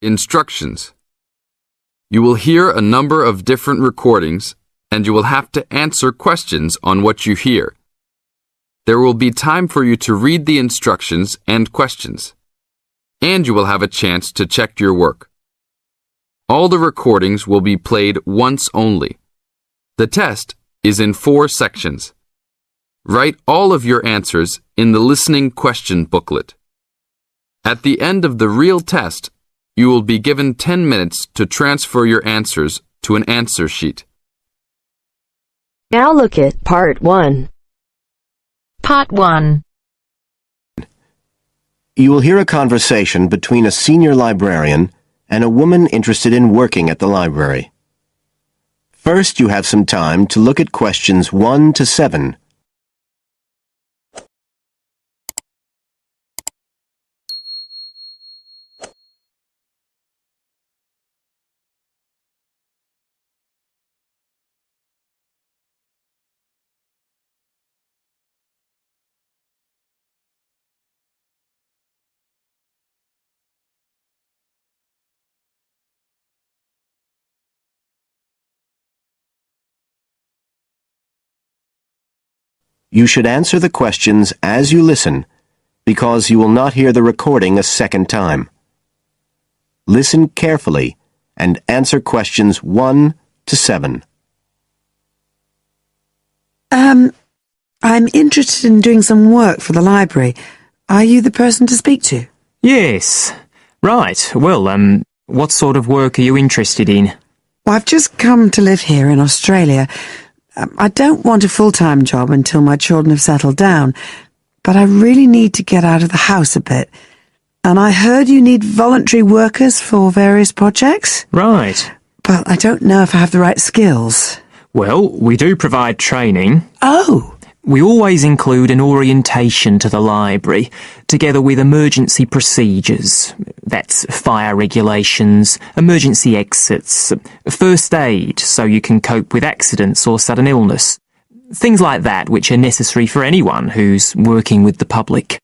Instructions. You will hear a number of different recordings, and you will have to answer questions on what you hear. There will be time for you to read the instructions and questions, and you will have a chance to check your work. All the recordings will be played once only. The test is in 4 sections. Write all of your answers in the listening question booklet. At the end of the real test, you will be given 10 minutes to transfer your answers to an answer sheet. Now look at Part 1. Part 1. You will hear a conversation between a senior librarian and a woman interested in working at the library. First, you have some time to look at questions 1 to 7. You should answer the questions as you listen, because you will not hear the recording a second time. Listen carefully and answer questions 1 to 7. I'm interested in doing some work for the library. Are you the person to speak to? Yes. Right. Well, what sort of work are you interested in? Well, I've just come to live here in Australia. I don't want a full-time job until my children have settled down, but I really need to get out of the house a bit. And I heard you need voluntary workers for various projects. Right. But I don't know if I have the right skills. Well, we do provide training. Oh! We always include an orientation to the library, together with emergency procedures. That's fire regulations, emergency exits, first aid so you can cope with accidents or sudden illness. Things like that which are necessary for anyone who's working with the public.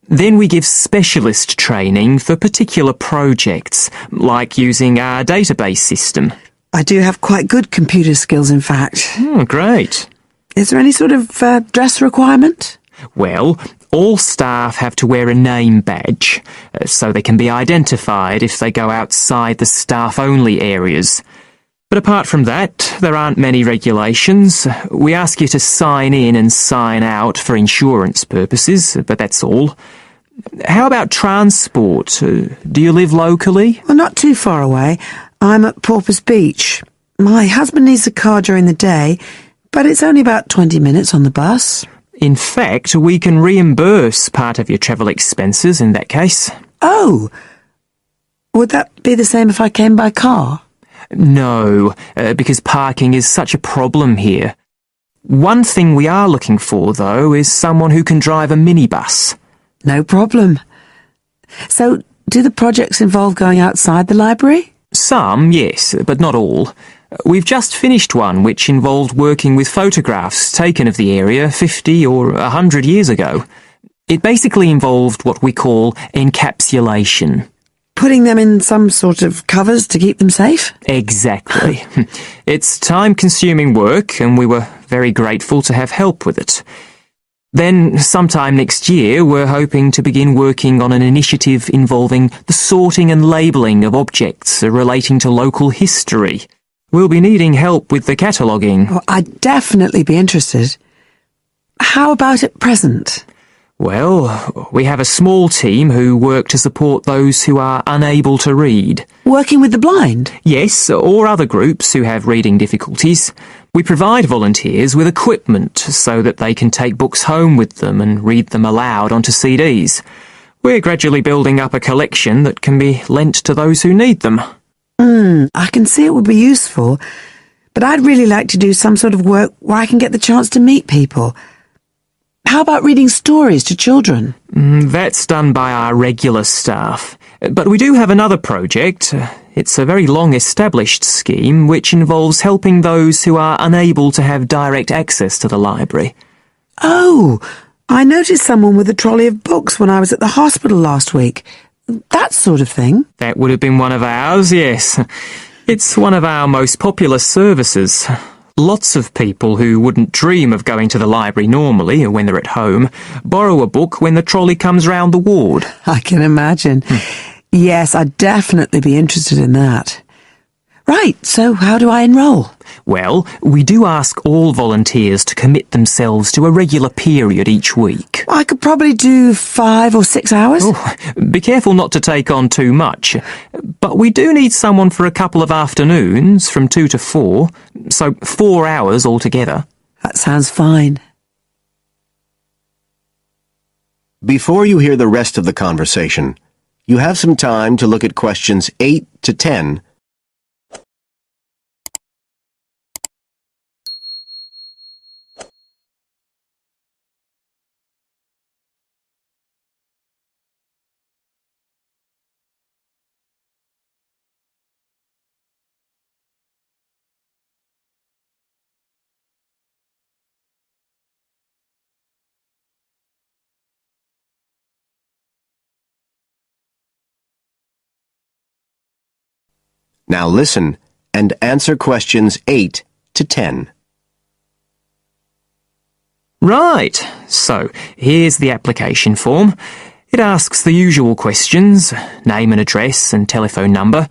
Then we give specialist training for particular projects, like using our database system. I do have quite good computer skills, in fact. Oh, great. Is there any sort of dress requirement? Well, all staff have to wear a name badge, so they can be identified if they go outside the staff-only areas. But apart from that, there aren't many regulations. We ask you to sign in and sign out for insurance purposes, but that's all. How about transport? Do you live locally? Well, not too far away. I'm at Porpoise Beach. My husband needs a car during the day, but it's only about 20 minutes on the bus. In fact, we can reimburse part of your travel expenses in that case. Oh! Would that be the same if I came by car? No, because parking is such a problem here. One thing we are looking for, though, is someone who can drive a minibus. No problem. So, do the projects involve going outside the library? Some, yes, but not all. We've just finished one which involved working with photographs taken of the area 50 or 100 years ago. It basically involved what we call encapsulation. Putting them in some sort of covers to keep them safe? Exactly. It's time-consuming work, and we were very grateful to have help with it. Then, sometime next year, we're hoping to begin working on an initiative involving the sorting and labelling of objects relating to local history. We'll be needing help with the cataloguing. Oh, I'd definitely be interested. How about at present? Well, we have a small team who work to support those who are unable to read. Working with the blind? Yes, or other groups who have reading difficulties. We provide volunteers with equipment so that they can take books home with them and read them aloud onto CDs. We're gradually building up a collection that can be lent to those who need them. I can see it would be useful, but I'd really like to do some sort of work where I can get the chance to meet people. How about reading stories to children? That's done by our regular staff. But we do have another project. It's a very long-established scheme which involves helping those who are unable to have direct access to the library. Oh, I noticed someone with a trolley of books when I was at the hospital last week. that sort of thing. That would have been one of ours, yes. It's one of our most popular services. Lots of people who wouldn't dream of going to the library normally when they're at home borrow a book when the trolley comes round the ward. I can imagine. Yes, I'd definitely be interested in that. Right, so how do I enrol? Well, we do ask all volunteers to commit themselves to a regular period each week. I could probably do 5 or 6 hours. Oh, be careful not to take on too much. But we do need someone for a couple of afternoons, from 2 to 4, so 4 hours altogether. That sounds fine. Before you hear the rest of the conversation, you have some time to look at questions 8 to 10. Now listen and answer questions 8 to 10. Right, so here's the application form. It asks the usual questions, name and address and telephone number.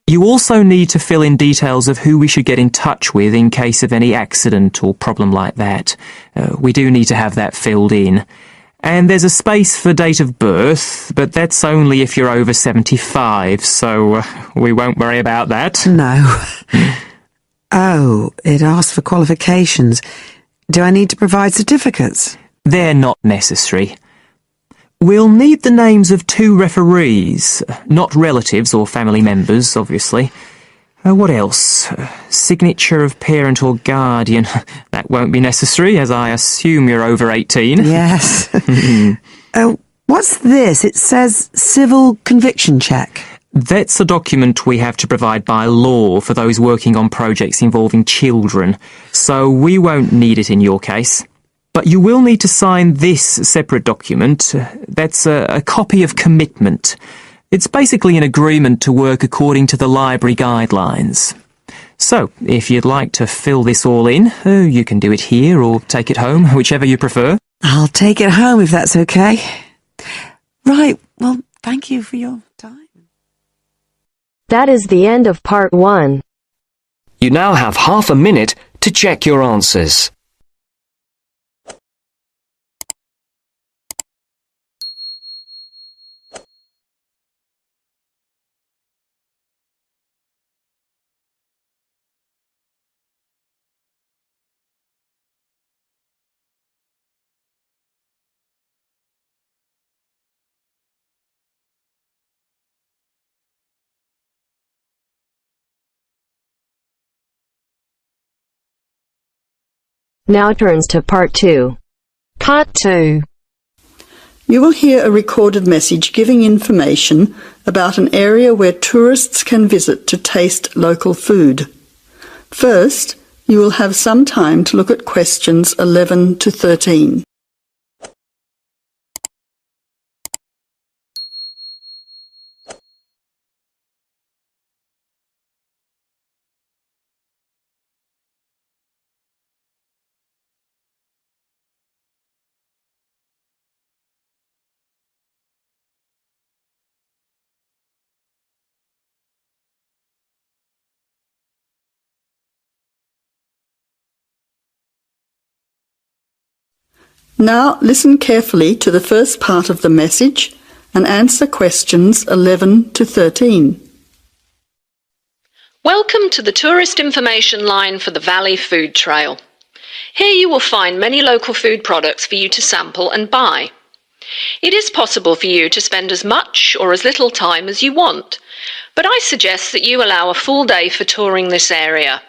You also need to fill in details of who we should get in touch with in case of any accident or problem like that. We do need to have that filled in. And there's a space for date of birth, but that's only if you're over 75, so we won't worry about that. No. Oh, it asks for qualifications. Do I need to provide certificates? They're not necessary. We'll need the names of 2 referees, not relatives or family members, obviously. What else? Signature of parent or guardian. That won't be necessary, as I assume you're over 18. Yes. What's this? It says civil conviction check. That's a document we have to provide by law for those working on projects involving children, so we won't need it in your case. But you will need to sign this separate document. That's a copy of commitment. It's basically an agreement to work according to the library guidelines. So, if you'd like to fill this all in, you can do it here or take it home, whichever you prefer. I'll take it home if that's okay. Right, well, thank you for your time. That is the end of part 1. You now have half a minute to check your answers. Now turns to part 2. Part 2. You will hear a recorded message giving information about an area where tourists can visit to taste local food. First, you will have some time to look at questions 11 to 13. Now listen carefully to the first part of the message and answer questions 11 to 13. Welcome to the tourist information line for the Valley Food Trail. Here you will find many local food products for you to sample and buy. It is possible for you to spend as much or as little time as you want, but I suggest that you allow a full day for touring this area.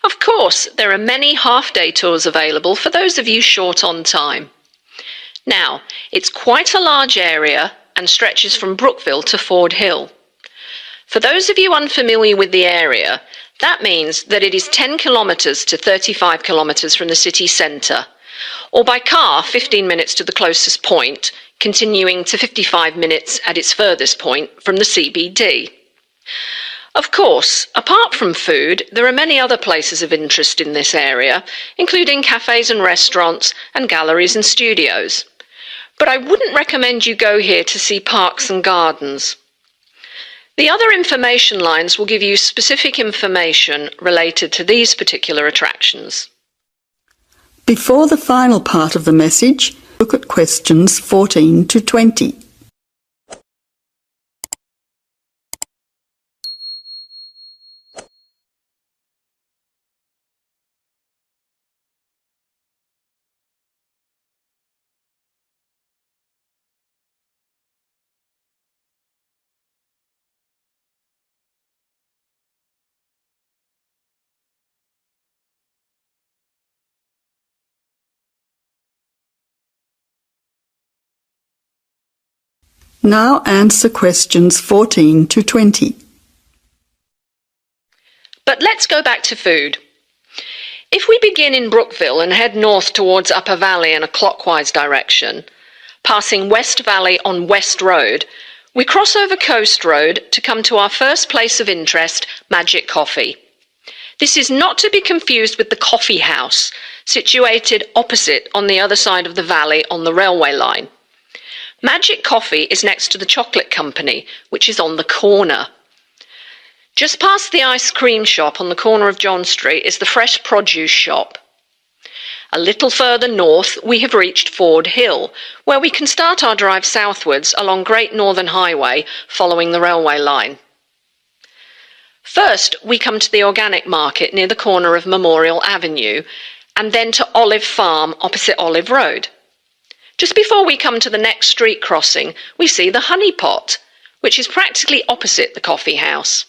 Of course, there are many half-day tours available for those of you short on time. Now, it's quite a large area and stretches from Brookville to Ford Hill. For those of you unfamiliar with the area, that means that it is 10 kilometres to 35 kilometres from the city centre, or by car 15 minutes to the closest point, continuing to 55 minutes at its furthest point from the CBD. Of course, apart from food, there are many other places of interest in this area, including cafes and restaurants and galleries and studios. But I wouldn't recommend you go here to see parks and gardens. The other information lines will give you specific information related to these particular attractions. Before the final part of the message, look at questions 14 to 20. Now answer questions 14 to 20. But let's go back to food. If we begin in Brookville and head north towards Upper Valley in a clockwise direction, passing West Valley on West Road, we cross over Coast Road to come to our first place of interest, Magic Coffee. This is not to be confused with the Coffee House, situated opposite on the other side of the valley on the railway line. Magic Coffee is next to the Chocolate Company, which is on the corner. Just past the ice cream shop on the corner of John Street is the Fresh Produce shop. A little further north, we have reached Ford Hill, where we can start our drive southwards along Great Northern Highway following the railway line. First, we come to the organic market near the corner of Memorial Avenue, and then to Olive Farm opposite Olive Road. Just before we come to the next street crossing, we see the Honey Pot, which is practically opposite the coffee house.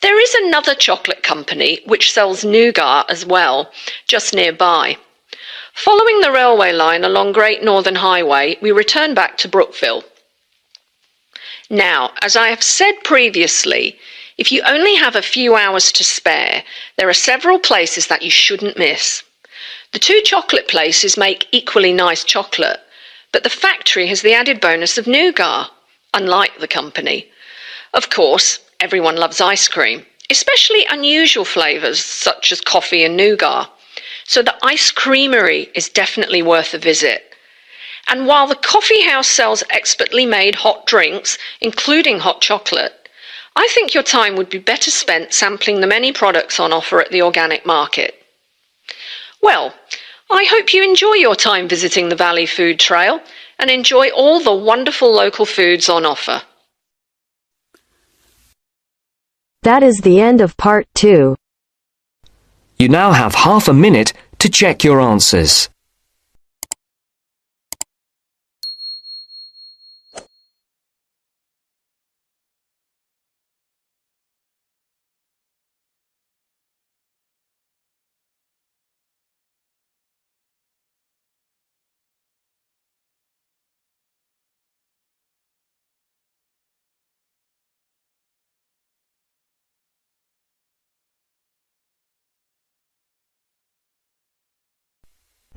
There is another chocolate company which sells nougat as well, just nearby. Following the railway line along Great Northern Highway, we return back to Brookville. Now, as I have said previously, if you only have a few hours to spare, there are several places that you shouldn't miss. The two chocolate places make equally nice chocolate, but the factory has the added bonus of nougat, unlike the company. Of course, everyone loves ice cream, especially unusual flavours such as coffee and nougat, so the ice creamery is definitely worth a visit. And while the coffee house sells expertly made hot drinks, including hot chocolate, I think your time would be better spent sampling the many products on offer at the organic market. Well, I hope you enjoy your time visiting the Valley Food Trail and enjoy all the wonderful local foods on offer. That is the end of part 2. You now have half a minute to check your answers.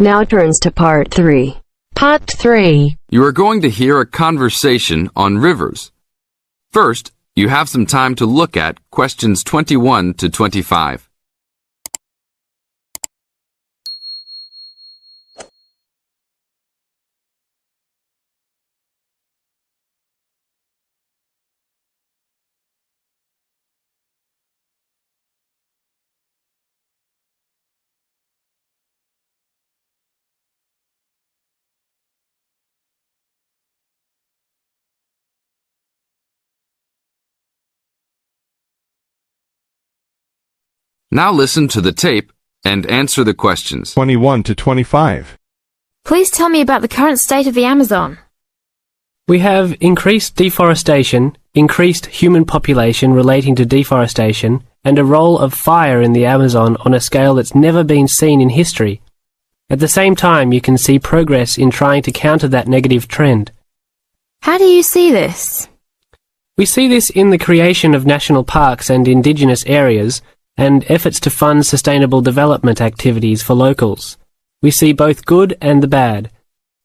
Now turns to part 3. Part 3. You are going to hear a conversation on rivers. First, you have some time to look at questions 21 to 25. Now listen to the tape and answer the questions. 21 to 25. Please tell me about the current state of the Amazon. We have increased deforestation, increased human population relating to deforestation, and a role of fire in the Amazon on a scale that's never been seen in history. At the same time, you can see progress in trying to counter that negative trend. How do you see this? We see this in the creation of national parks and indigenous areas, and efforts to fund sustainable development activities for locals. We see both good and the bad.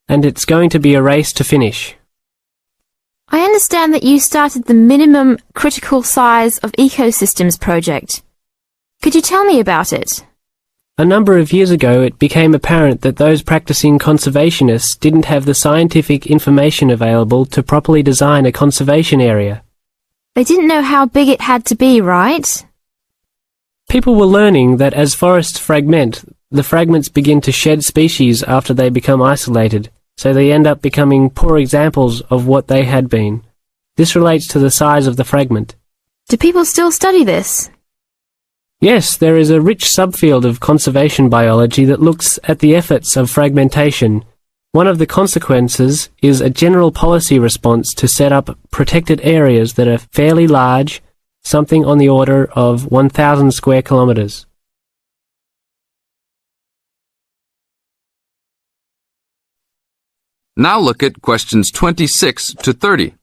and it's going to be a race to finish. I understand that you started the Minimum Critical Size of Ecosystems project. Could you tell me about it? A number of years ago, it became apparent that those practicing conservationists didn't have the scientific information available to properly design a conservation area. They didn't know how big it had to be, right? People were learning that as forests fragment, the fragments begin to shed species after they become isolated, so they end up becoming poor examples of what they had been. This relates to the size of the fragment. Do people still study this? Yes, there is a rich subfield of conservation biology that looks at the efforts of fragmentation. One of the consequences is a general policy response to set up protected areas that are fairly large, something on the order of 1,000 square kilometres. Now look at questions 26 to 30.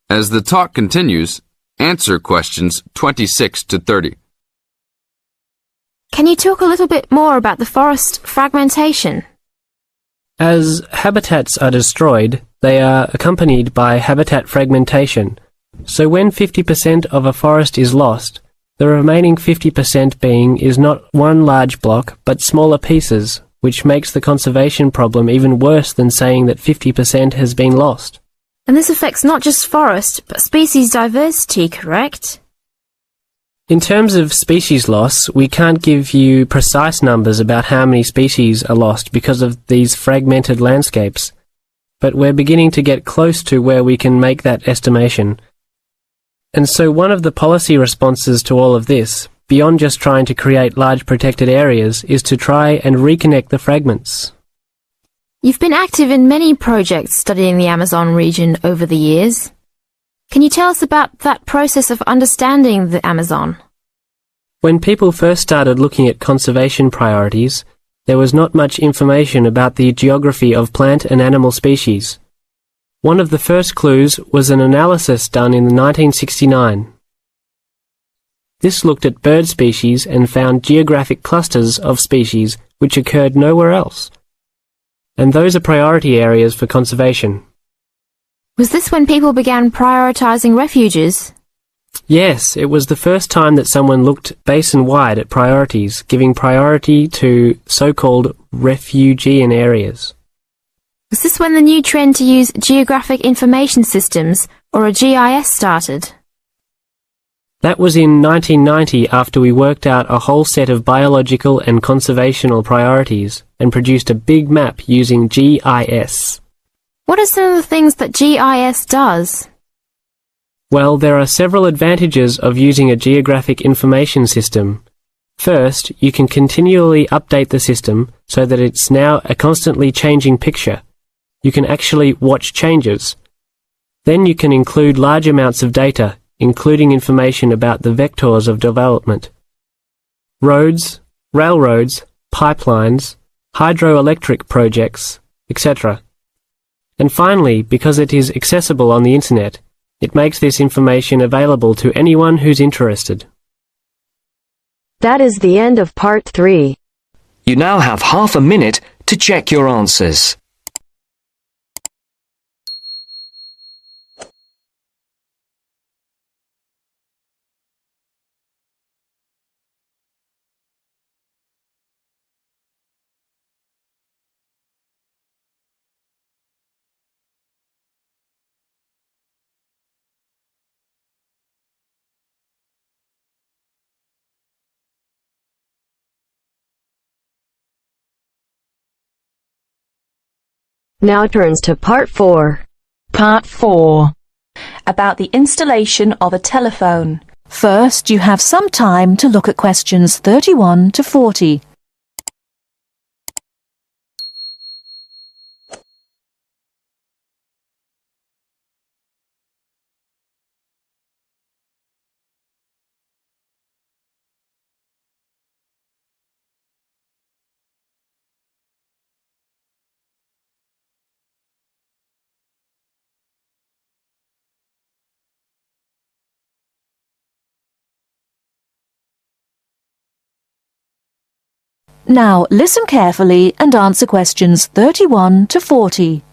As the talk continues, answer questions 26 to 30. Can you talk a little bit more about the forest fragmentation? As habitats are destroyed, they are accompanied by habitat fragmentation. So when 50% of a forest is lost, the remaining 50% being is not one large block, but smaller pieces, which makes the conservation problem even worse than saying that 50% has been lost. And this affects not just forest, but species diversity, correct? In terms of species loss, we can't give you precise numbers about how many species are lost because of these fragmented landscapes, but we're beginning to get close to where we can make that estimation. And so one of the policy responses to all of this, beyond just trying to create large protected areas, is to try and reconnect the fragments. You've been active in many projects studying the Amazon region over the years. Can you tell us about that process of understanding the Amazon? When people first started looking at conservation priorities, there was not much information about the geography of plant and animal species. One of the first clues was an analysis done in 1969. This looked at bird species and found geographic clusters of species which occurred nowhere else. And those are priority areas for conservation. Was this when people began prioritizing refuges? Yes, it was the first time that someone looked basin-wide at priorities, giving priority to so-called refugian areas. Was this when the new trend to use geographic information systems, or a GIS, started? That was in 1990 after we worked out a whole set of biological and conservational priorities and produced a big map using GIS. What are some of the things that GIS does? Well, there are several advantages of using a geographic information system. First, you can continually update the system so that it's now a constantly changing picture. You can actually watch changes. Then you can include large amounts of data, including information about the vectors of development. Roads, railroads, pipelines, hydroelectric projects, etc. And finally, because it is accessible on the internet, it makes this information available to anyone who's interested. That is the end of part 3. You now have half a minute to check your answers. Now turns to part 4. Part 4. About the installation of a telephone. First, you have some time to look at questions 31 to 40. Now listen carefully and answer questions 31 to 40.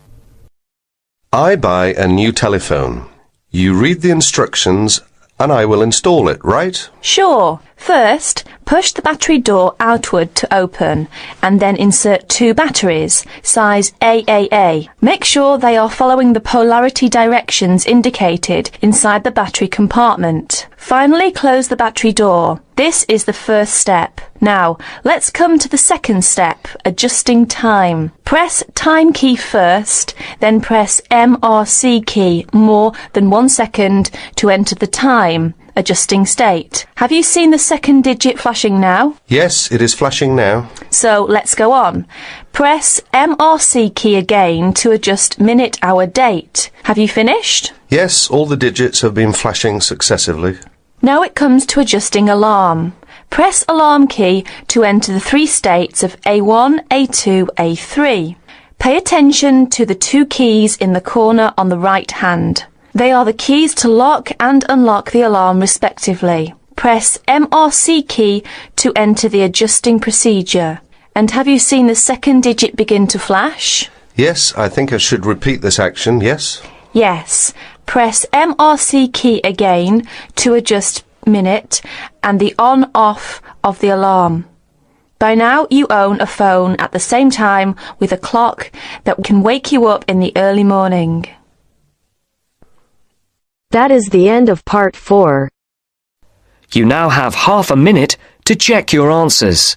I buy a new telephone. You read the instructions and I will install it, right? Sure. First, push the battery door outward to open and then insert 2 batteries, size AAA. Make sure they are following the polarity directions indicated inside the battery compartment. Finally, close the battery door. This is the first step. Now, let's come to the second step, adjusting time. Press time key first, then press MRC key more than 1 second to enter the time, adjusting state. Have you seen the second digit flashing now? Yes, it is flashing now. So let's go on. Press MRC key again to adjust minute, hour, date. Have you finished? Yes, all the digits have been flashing successively. Now it comes to adjusting alarm. Press alarm key to enter the 3 states of A1, A2, A3. Pay attention to the 2 keys in the corner on the right hand. They are the keys to lock and unlock the alarm respectively. Press MRC key to enter the adjusting procedure. And have you seen the second digit begin to flash? Yes, I think I should repeat this action, yes? Yes. Press MRC key again to adjust minute and the on-off of the alarm. By now you own a phone at the same time with a clock that can wake you up in the early morning. That is the end of part 4. You now have half a minute to check your answers.